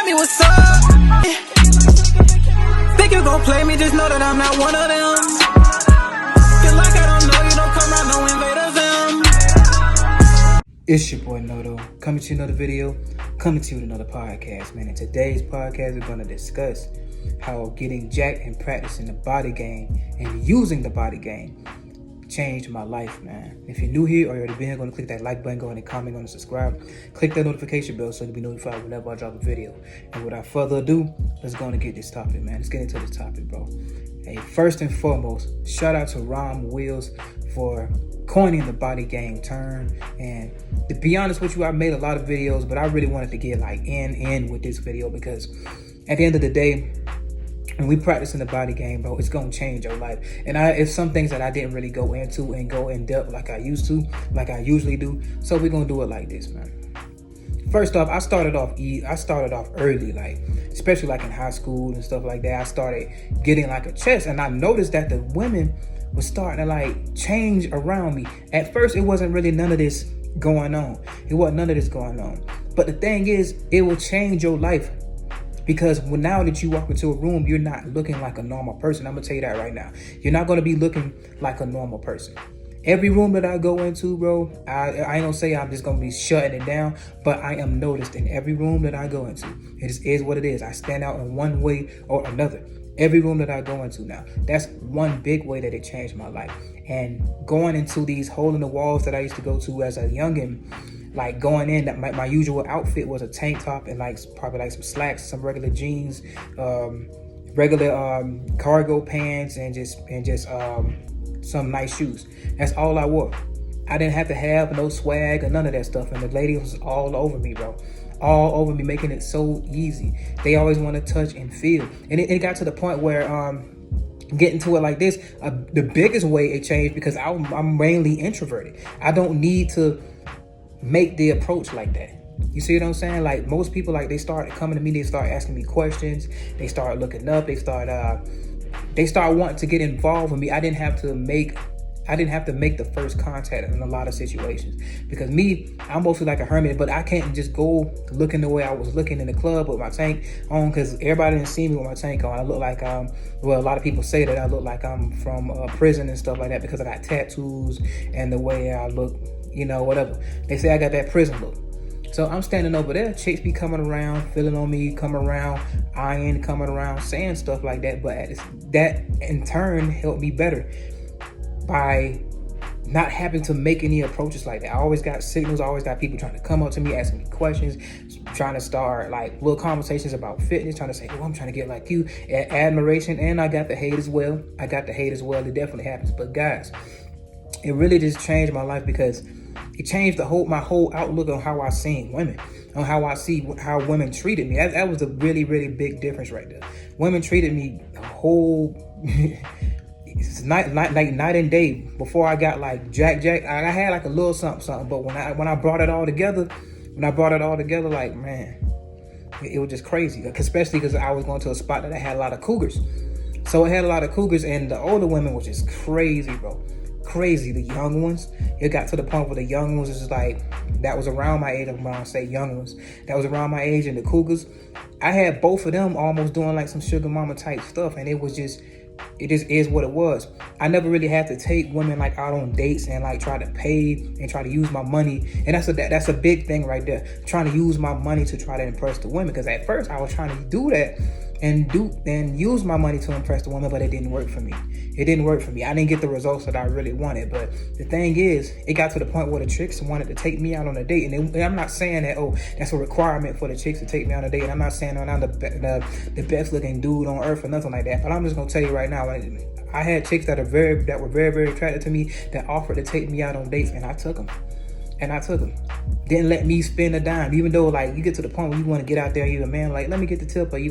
me what's up. Think you gon' play me, just know that I'm not one of them. Feel like I don't know you, don't come around, no invaders. It's your boy Noto, coming to you another video, coming to you with another podcast, man. In today's podcast, we're going to discuss how getting jacked and practicing the body game and using the body game changed my life, man. If you're new here or you're already been here, go and click that like button, go ahead and comment, go and subscribe. Click that notification bell so you'll be notified whenever I drop a video. And without further ado, let's go and get this topic, man. Let's get into this topic, bro. Hey, first and foremost, shout out to Ron Wills for coining the body game term. And to be honest with you, I made a lot of videos, but I really wanted to get like in with this video because at the end of the day, when we practice in the body game, bro, it's gonna change your life. And it's some things that I didn't really go into and go in depth like I used to, like I usually do. So we're gonna do it like this, man. First off, I started off early, like especially like in high school and stuff like that. I started getting like a chest, and I noticed that the women was starting to like change around me. At first, it wasn't really none of this going on. It wasn't none of this going on. But the thing is, it will change your life. Because now that you walk into a room, you're not looking like a normal person. I'm going to tell you that right now. You're not going to be looking like a normal person. Every room that I go into, bro, I ain't going to say I'm just going to be shutting it down, but I am noticed in every room that I go into. It is what it is. I stand out in one way or another. Every room that I go into now. That's one big way that it changed my life. And going into these hole in the walls that I used to go to as a youngin', like going in, that my usual outfit was a tank top and like probably like some slacks, some regular jeans, regular cargo pants, and just some nice shoes. That's all I wore. I didn't have to have no swag or none of that stuff. And the ladies was all over me, bro. All over me, making it so easy. They always want to touch and feel. And it got to the point where getting to it like this, the biggest way it changed, because I'm mainly introverted. I don't need to make the approach like that. You see what I'm saying? Like most people, like they start coming to me, they start asking me questions, they start looking up, they start wanting to get involved with me. I didn't have to make the first contact in a lot of situations, because me, I'm mostly like a hermit, but I can't just go looking the way I was looking in the club with my tank on, because everybody didn't see me with my tank on. I look like well, a lot of people say that I look like I'm from prison and stuff like that, because I got tattoos and the way I look, you know, whatever. They say I got that prison look. So I'm standing over there, chicks be coming around, feeling on me, coming around, eyeing, coming around, saying stuff like that. But that in turn helped me better by not having to make any approaches like that. I always got signals, I always got people trying to come up to me, asking me questions, trying to start like little conversations about fitness, trying to say, oh, I'm trying to get like you, admiration. And I got the hate as well. It definitely happens. But guys, it really just changed my life, because it changed my whole outlook on how I seen women, on how I see how women treated me. That was a really, really big difference right there. Women treated me a whole night and day. Before I got like jack, I had like a little something. But when I brought it all together, like, man, it was just crazy. Especially because I was going to a spot that had a lot of cougars. So it had a lot of cougars, and the older women was just crazy, bro. Crazy. The young ones, it got to the point where the young ones is like, that was around my age. When I say young ones, that was around my age, and the cougars, I had both of them almost doing like some sugar mama type stuff, and it just is what it was. I never really had to take women like out on dates and like try to pay and try to use my money. And that's a big thing right there, trying to use my money to try to impress the women. Because at first I was trying to do that and use my money to impress the woman, but it didn't work for me. I didn't get the results that I really wanted. But the thing is, it got to the point where the chicks wanted to take me out on a date. And I'm not saying that, oh, that's a requirement for the chicks to take me on a date. And I'm not saying I'm the best looking dude on earth or nothing like that. But I'm just gonna tell you right now, I had chicks that were very, very attracted to me, that offered to take me out on dates, and I took them. Didn't let me spend a dime, even though like you get to the point where you want to get out there, you're a man, like, let me get the tip, or they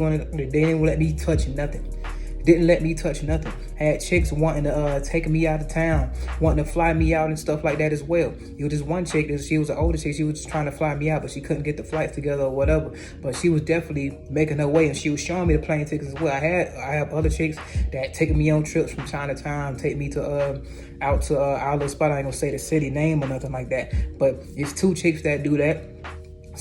didn't let me touch nothing. Had chicks wanting to take me out of town, wanting to fly me out and stuff like that as well. It was just one chick, she was an older chick, she was just trying to fly me out, but she couldn't get the flights together or whatever. But she was definitely making her way, and she was showing me the plane tickets as well. I have other chicks that take me on trips from time to time, take me to out to our little spot. I ain't gonna say the city name or nothing like that, but it's two chicks that do that.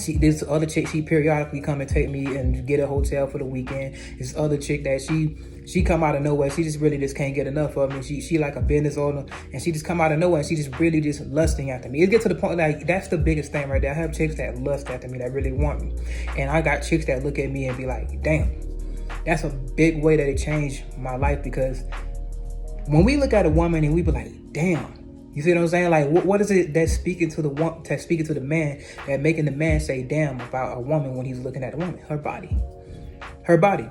This other chick, she periodically come and take me and get a hotel for the weekend. This other chick that she come out of nowhere. She just really just can't get enough of me. She like a business owner, and she just come out of nowhere and she just really just lusting after me. It gets to the point like that's the biggest thing right there. I have chicks that lust after me, that really want me, and I got chicks that look at me and be like, damn. That's a big way that it changed my life, because when we look at a woman and we be like, damn. You see what I'm saying? Like, what is it that's speaking to the man, that making the man say damn about a woman when he's looking at a woman? Her body.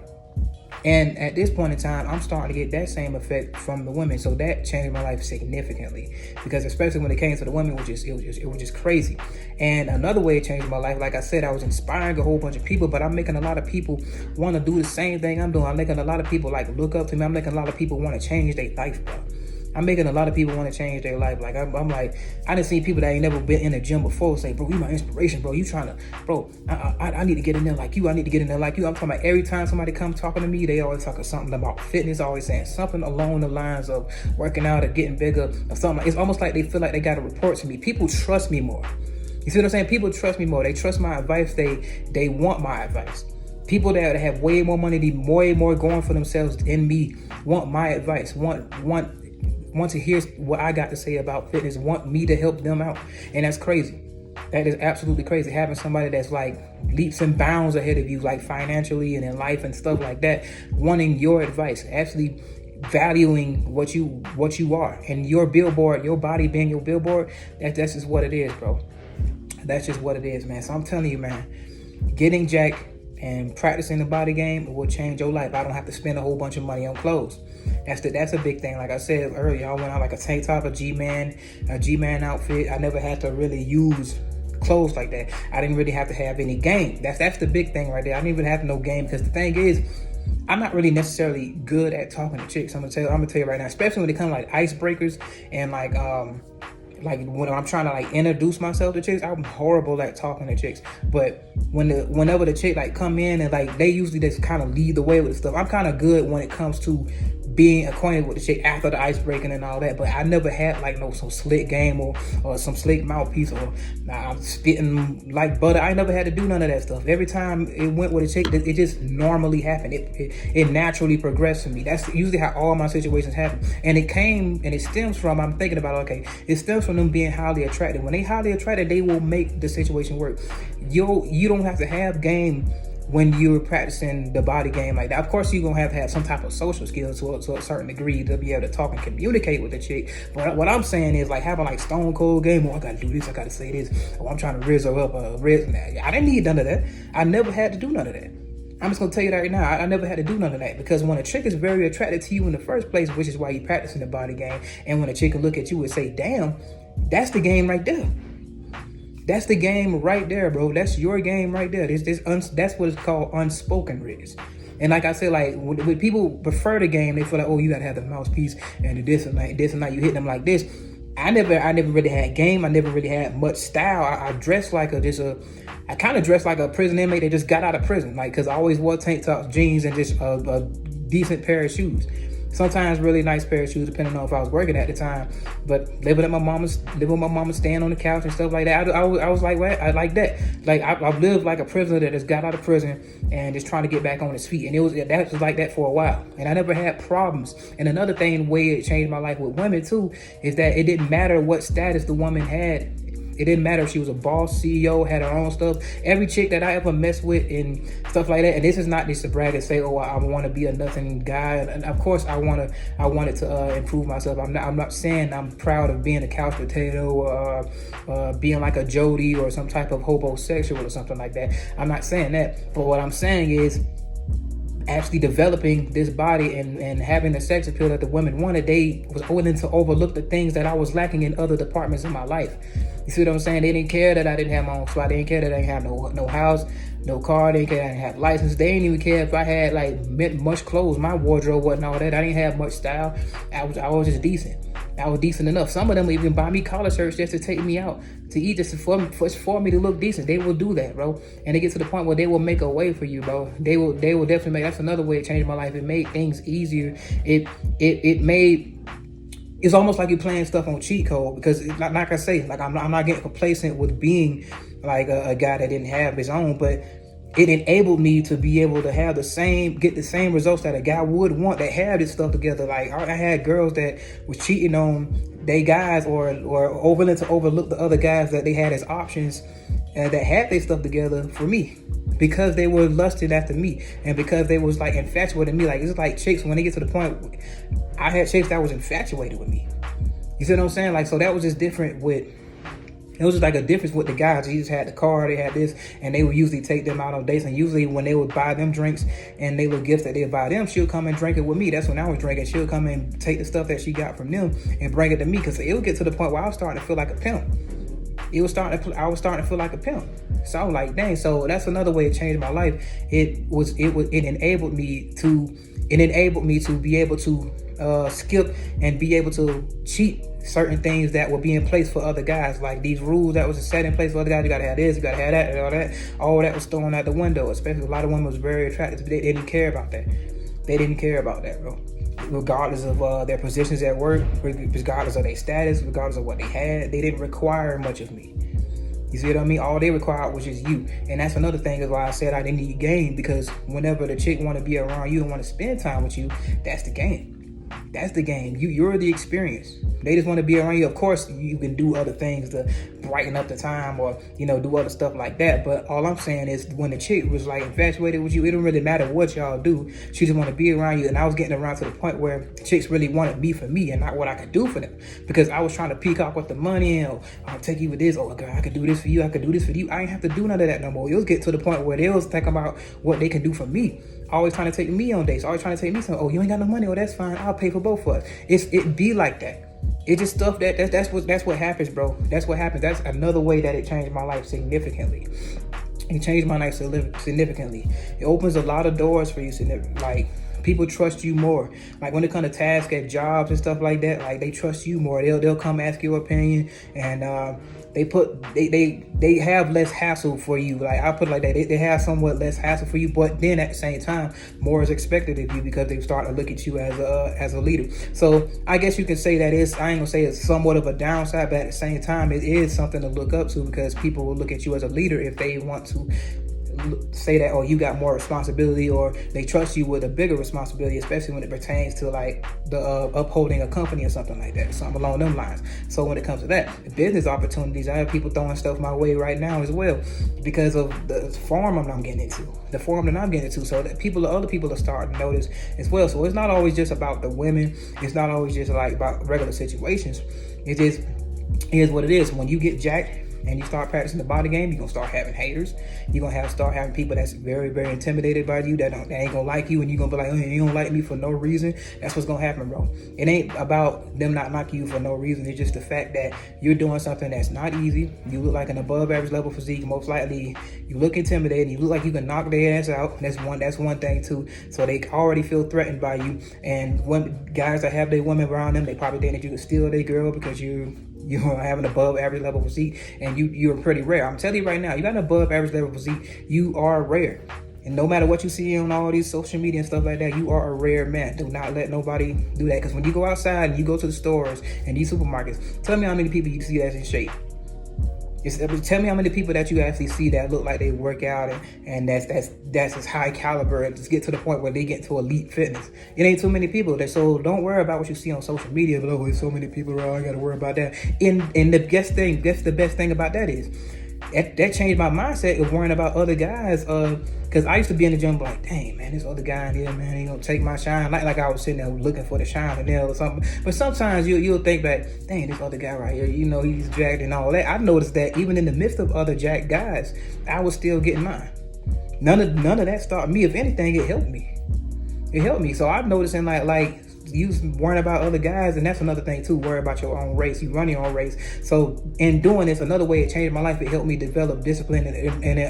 And at this point in time, I'm starting to get that same effect from the women. So that changed my life significantly, because especially when it came to the women, it was just crazy. And another way it changed my life, like I said, I was inspiring a whole bunch of people, but I'm making a lot of people want to do the same thing I'm doing. I'm making a lot of people like look up to me. I'm making a lot of people want to change their life, bro. I'm making a lot of people want to change their life. Like, I'm like, I done seen people that ain't never been in the gym before say, bro, you my inspiration, bro. You trying to, bro, I need to get in there like you. I need to get in there like you. I'm talking about every time somebody comes talking to me, they always talking something about fitness, always saying something along the lines of working out or getting bigger or something. It's almost like they feel like they got to report to me. People trust me more. You see what I'm saying? People trust me more. They trust my advice. They want my advice. People that have way more money, way more going for themselves than me, want my advice, want to hear what I got to say about fitness, want me to help them out. And that's crazy. That is absolutely crazy. Having somebody that's like leaps and bounds ahead of you, like financially and in life and stuff like that, wanting your advice, actually valuing what you are, and your billboard, your body being your billboard. That's just what it is, bro. That's just what it is, man. So I'm telling you, man, getting jacked and practicing the body game will change your life. I don't have to spend a whole bunch of money on clothes. That's a big thing. Like I said earlier, I went out like a tank top, a G-Man outfit. I never had to really use clothes like that. I didn't really have to have any game. That's the big thing right there. I didn't even have no game, because the thing is, I'm not really necessarily good at talking to chicks. I'm gonna tell you right now, especially when it comes to like icebreakers and like when I'm trying to like introduce myself to chicks, I'm horrible at talking to chicks. But whenever the chick like come in and like they usually just kind of lead the way with stuff, I'm kind of good when it comes to being acquainted with the chick after the ice breaking and all that. But I never had like some slick game or some slick mouthpiece or I'm spitting like butter. I never had to do none of that stuff. Every time it went with a chick, it just normally happened. It naturally progressed for me. That's usually how all my situations happen. And it stems from, I'm thinking about, okay, it stems from them being highly attracted. When they highly attracted, they will make the situation work. You don't have to have game when you're practicing the body game like that. Of course, you're going to have some type of social skills to a certain degree to be able to talk and communicate with the chick. But what I'm saying is like having like stone cold game, I got to do this, I got to say this, I'm trying to rizz her up. I didn't need none of that. I never had to do none of that. I'm just going to tell you that right now. I never had to do none of that, because when a chick is very attracted to you in the first place, which is why you're practicing the body game, and when a chick can look at you and say, damn, that's the game right there. That's the game right there, bro. That's your game right there. That's what it's called, unspoken riz. And like I said, like when people prefer the game, they feel like, oh, you gotta have the mouthpiece and this and that. You hit them like this. I never really had game. I never really had much style. I dressed like I kind of dressed like a prison inmate that just got out of prison, like, because I always wore tank tops, jeans, and just a decent pair of shoes. Sometimes really nice pair of shoes, depending on if I was working at the time. But living with my mama, staying on the couch and stuff like that. I was like, what? I like that. Like I've lived like a prisoner that just got out of prison and just trying to get back on his feet. And that was like that for a while. And I never had problems. And another thing, the way it changed my life with women too, is that it didn't matter what status the woman had. It didn't matter if she was a boss, CEO, had her own stuff. Every chick that I ever messed with and stuff like that, and this is not just to brag and say, oh, I want to be a nothing guy. And of course, I wanted to improve myself. I'm not saying I'm proud of being a couch potato or being like a Jody or some type of homosexual or something like that. I'm not saying that. But what I'm saying is, actually developing this body and having the sex appeal that the women wanted, they was willing to overlook the things that I was lacking in other departments in my life. You see what I'm saying? They didn't care that I didn't have my own spot. They didn't care that I didn't have no house, no car. They didn't care that I didn't have a license. They didn't even care if I had like much clothes. My wardrobe wasn't all that. I didn't have much style. I was just decent. I was decent enough. Some of them even buy me collar shirts just to take me out to eat, just for me to look decent. They will do that, bro. And they get to the point where they will make a way for you, bro. They will definitely make. That's another way it changed my life. It made things easier. It made it's almost like you're playing stuff on cheat code, because like I say, like I'm not getting complacent with being like a guy that didn't have his own, but it enabled me to be able to have get the same results that a guy would want that had this stuff together. Like I had girls that was cheating on they guys or willing to overlook the other guys that they had as options that had their stuff together for me, because they were lusted after me and because they was like infatuated with me. Like it's like chicks, when they get to the point, I had chicks that was infatuated with me. You see what I'm saying? Like, so that was just different with, it was just like a difference with the guys. They just had the car, they had this, and they would usually take them out on dates. And usually when they would buy them drinks and they little gifts that they'd buy them, she'll come and drink it with me. That's when I was drinking. She'll come and take the stuff that she got from them and bring it to me, because it would get to the point where I was starting to feel like a pimp. I was starting to feel like a pimp. So I was like, dang. So that's another way it changed my life. It enabled me to be able to skip and be able to cheat certain things that would be in place for other guys. Like these rules that was set in place for other guys. You gotta have this, you gotta have that, and all that. All that was thrown out the window. Especially a lot of women was very attractive. They didn't care about that. They didn't care about that, bro. Regardless of their positions at work, regardless of their status, regardless of what they had, they didn't require much of me. You see what I mean? All they required was just you. And that's another thing is why I said I didn't need game, because whenever the chick want to be around you and want to spend time with you, that's the game. That's the game. You're the experience. They just want to be around you. Of course, you can do other things to brighten up the time, or do other stuff like that. But all I'm saying is, when the chick was like infatuated with you, it don't really matter what y'all do. She just want to be around you. And I was getting around to the point where chicks really wanted me for me and not what I could do for them, because I was trying to peacock with the money, and I'll take you with this. Oh, girl, I could do this for you. I could do this for you. I ain't have to do none of that no more. It was getting to the point where they was thinking about what they can do for me. Always trying to take me on dates. Always trying to take me something. Oh, you ain't got no money. Oh, that's fine. I'll pay for both of us. It be like that. It's just stuff that's what happens, bro. That's what happens. That's another way that it changed my life significantly. It changed my life significantly. It opens a lot of doors for you. Like, people trust you more. Like when it comes to tasks at jobs and stuff like that, like they trust you more. They'll come ask your opinion, and they have less hassle for you. Like I put it like that, they have somewhat less hassle for you, but then at the same time, more is expected of you, because they start to look at you as a leader. So I guess you can say that I ain't gonna say it's somewhat of a downside, but at the same time, it is something to look up to, because people will look at you as a leader if they want to say that, oh, you got more responsibility, or they trust you with a bigger responsibility, especially when it pertains to like the upholding a company or something like that, something along them lines. So when it comes to that, the business opportunities, I have people throwing stuff my way right now as well, because of the forum I'm getting into, so that other people are starting to notice as well. So it's not always just about the women. It's not always just like about regular situations. It just is what it is. When you get jacked and you start practicing the body game, you're gonna start having haters. You're gonna start having people that's very, very intimidated by you, that ain't gonna like you, and you're gonna be like, oh, you don't like me for no reason. That's what's gonna happen, bro. It ain't about them not liking you for no reason. It's just the fact that you're doing something that's not easy. You look like an above average level physique. Most likely you look intimidating. You look like you can knock their ass out. That's one thing too. So they already feel threatened by you. And when guys that have their women around them, they probably think that you can steal their girl because you have an above average level physique, and you're pretty rare. I'm telling you right now, you got an above average level physique, you are rare. And no matter what you see on all these social media and stuff like that, you are a rare man. Do not let nobody do that. Because when you go outside and you go to the stores and these supermarkets, tell me how many people you see that's in shape. Tell me how many people that you actually see that look like they work out and that's as high caliber, and just get to the point where they get to elite fitness. It ain't too many people. So don't worry about what you see on social media. But there's so many people around, I gotta worry about that. And the best thing about that is that changed my mindset of worrying about other guys. Because I used to be in the gym like, dang, man, this other guy in here, man, he gonna take my shine. Like I was sitting there looking for the shine in there or something. But sometimes you'll think that, dang, this other guy right here, he's jacked and all that. I noticed that even in the midst of other jacked guys, I was still getting mine. None of that stopped me. If anything, it helped me. So I'm noticing like you worrying about other guys, and that's another thing too. Worry about your own race. You run your own race. So in doing this, another way it changed my life. It helped me develop discipline, and it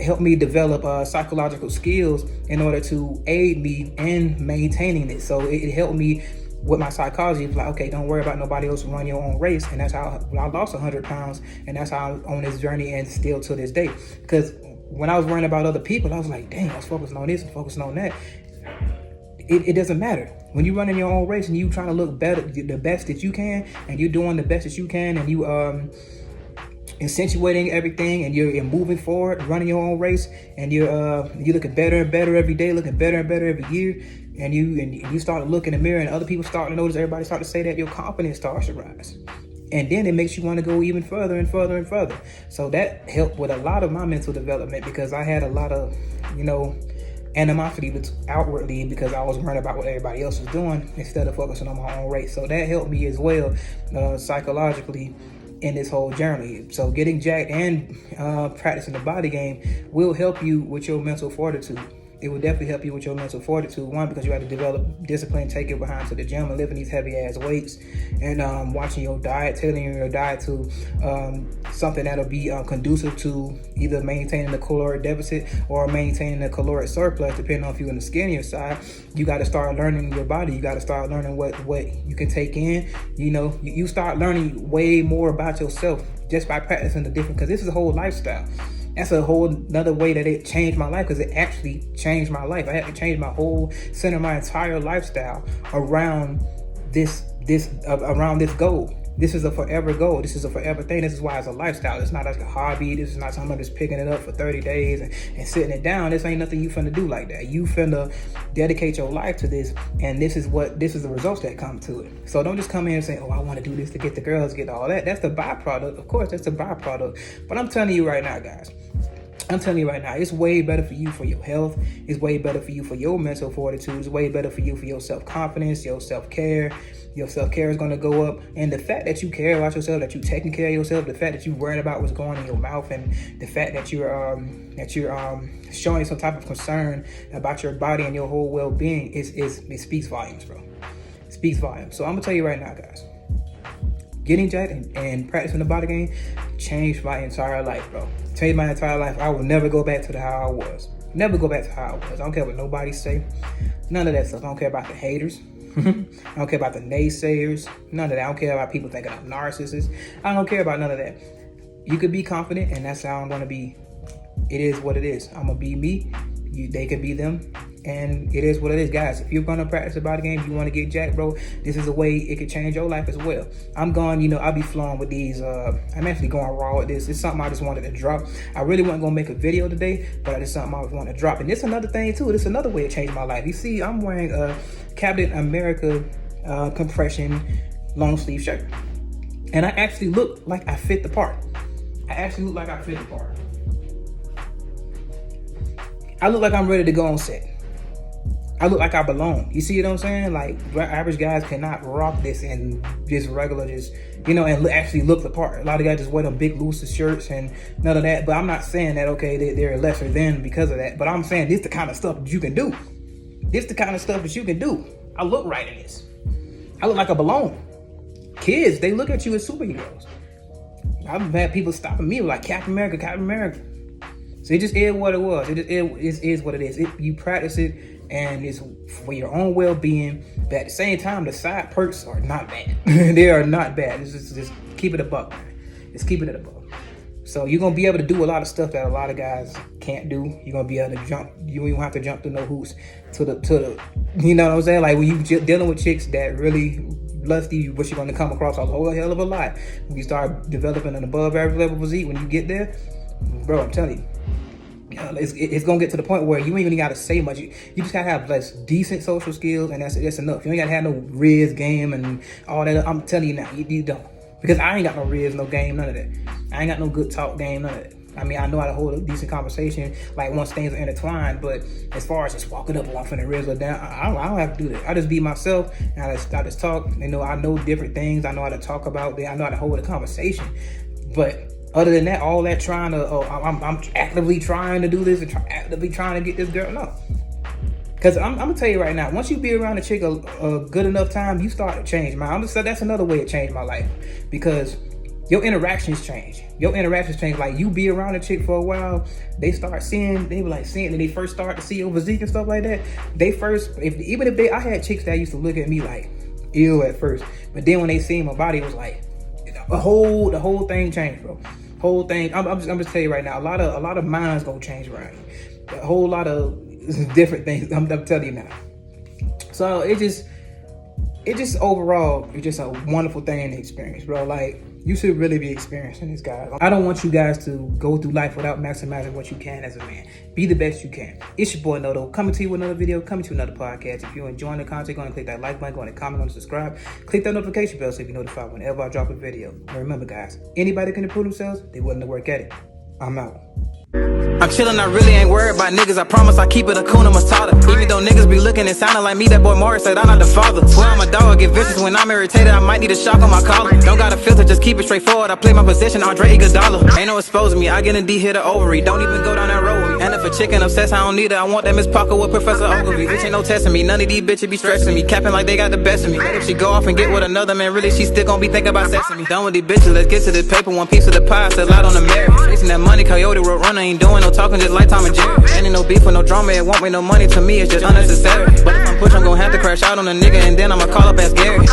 helped me develop psychological skills in order to aid me in maintaining it. So it helped me with my psychology. Like, okay, don't worry about nobody else, run your own race. And that's how I lost 100 pounds, and that's how I'm on this journey, and still to this day. Because when I was worrying about other people, I was like, dang, I was focusing on this and focusing on that. It doesn't matter. When you running your own race and you trying to look better, the best that you can, and you're doing the best that you can, and you accentuating everything, and you're moving forward, running your own race, and you're looking better and better every day, looking better and better every year, and you start to look in the mirror, and other people start to notice, everybody start to say that, your confidence starts to rise. And then it makes you want to go even further and further and further. So that helped with a lot of my mental development, because I had a lot of, animosity outwardly, because I was worried about what everybody else was doing instead of focusing on my own race. So that helped me as well, psychologically, in this whole journey. So getting jacked and practicing the body game will help you with your mental fortitude. It will definitely help you with your mental fortitude. One, because you have to develop discipline, take it behind to the gym and lifting these heavy ass weights, and watching your diet, tailoring your diet to something that'll be conducive to either maintaining the caloric deficit or maintaining the caloric surplus, depending on if you're in the skinnier side. You got to start learning your body. You got to start learning what you can take in. You start learning way more about yourself just by practicing the different, because this is a whole lifestyle. That's a whole another way that it changed my life, because it actually changed my life. I had to change my whole center, my entire lifestyle around this goal. This is a forever goal. This is a forever thing. This is why it's a lifestyle. It's not like a hobby. This is not something just picking it up for 30 days and sitting it down. This ain't nothing you finna do like that. You finna dedicate your life to this, and this is the results that come to it. So don't just come in and say, oh, I want to do this to get the girls, get all that. That's the byproduct. Of course, that's the byproduct. But I'm telling you right now, guys, it's way better for you for your health. It's way better for you for your mental fortitude. It's way better for you for your self-confidence, your self-care. Your self-care is going to go up. And the fact that you care about yourself, that you're taking care of yourself, the fact that you're worried about what's going in your mouth, and the fact that you're showing some type of concern about your body and your whole well-being, it speaks volumes, bro. It speaks volumes. So I'm going to tell you right now, guys, getting jacked and practicing the body game changed my entire life, bro. Changed my entire life. I will never go back to how I was. Never go back to how I was. I don't care what nobody say. None of that stuff. I don't care about the haters. I don't care about the naysayers. None of that. I don't care about people thinking I'm narcissists. I don't care about none of that. You could be confident, and that's how I'm going to be. It is what it is. I'm going to be me. They could be them. And it is what it is, guys. If you're going to practice the body game, you want to get jacked, bro, this is a way it could change your life as well. I'm going, I'll be flowing with these. I'm actually going raw with this. It's something I just wanted to drop. I really wasn't going to make a video today, but it's something I want to drop. And this another thing, too. This another way it changed my life. You see, I'm wearing a Captain America compression long sleeve shirt. And I actually look like I fit the part. I look like I'm ready to go on set. I look like I belong. You see what I'm saying? Like, average guys cannot rock this and just regular, and actually look the part. A lot of guys just wear them big loose shirts and none of that. But I'm not saying that, okay, they're lesser than because of that. But I'm saying this the kind of stuff that you can do. I look right in this. I look like I belong. Kids, they look at you as superheroes. I've had people stopping me like, Captain America. So it just is what it was. It is what it is. You practice it, and it's for your own well-being. But at the same time, the side perks are not bad. They are not bad. It's just keep it a buck, man. Just keep it at a buck. So you're gonna be able to do a lot of stuff that a lot of guys can't do. You're gonna be able to jump. You don't have to jump through no hoops to the. You know what I'm saying? Like when you dealing with chicks that really lusty, what you're gonna come across a whole hell of a lot. When you start developing an above average level physique, when you get there, bro, I'm telling you. It's gonna get to the point where you ain't even gotta say much. You just gotta have less decent social skills, and that's enough. You ain't gotta have no Riz game and all that. I'm telling you now, you don't. Because I ain't got no Riz, no game, none of that. I ain't got no good talk game, none of that. I mean, I know how to hold a decent conversation, like once things are intertwined, but as far as just walking up and off in the Riz or down, I don't have to do that. I just be myself, and I just talk. I know different things. I know how to talk about it. I know how to hold a conversation. But other than that, all that trying to, I'm actively trying to do this and actively trying to get this girl, no. Because I'm going to tell you right now, once you be around a chick a good enough time, you start to change. That's another way it changed my life. Because your interactions change. Like, you be around a chick for a while, they be like seeing, and they first start to see your physique and stuff like that. I had chicks that used to look at me like, ew at first. But then when they seen my body, it was like, the whole thing changed, bro. Whole thing. I'm just telling you right now, a lot of minds gonna change around you. A whole lot of different things. I'm telling you now. So it just it just overall, it's just a wonderful thing to experience, bro. Like, you should really be experiencing this, guys. I don't want you guys to go through life without maximizing what you can as a man. Be the best you can. It's your boy Noto, coming to you with another video, coming to another podcast. If you're enjoying the content, go ahead and click that like button, go ahead and comment, go ahead and subscribe. Click that notification bell so you can be notified whenever I drop a video. And remember, guys, anybody can improve themselves, they willing to work at it. I'm out. I'm chillin', I really ain't worried about niggas. I promise I keep it a Kuna Matata. Even though niggas be looking and sounding like me, that boy Morris said I'm not the father. Swear I'm a dog, get vicious when I'm irritated. I might need a shock on my collar. Don't got a filter, just keep it straightforward. I play my position, Andre Iguodala. Ain't no exposing me, I get a D, hit a ovary. Don't even go down that road with me. And if a chicken obsessed, I don't need it. I want that Miss Parker with Professor Ogilvy. Bitch ain't no testing me, none of these bitches be stressing me. Capping like they got the best of me. But if she go off and get with another man, really she still gon' be thinking about sexing me. Done with these bitches, let's get to this paper. One piece of the pie, still out on the merit. Chasing that money, Coyote Road Runner, ain't doing no talking, just Lifetime and Jerry. Ain't no beef with no drama, it won't make no money to me, it's just unnecessary. But if I'm pushed, I'm gon' have to crash out on a nigga and then I'ma call up as Gary.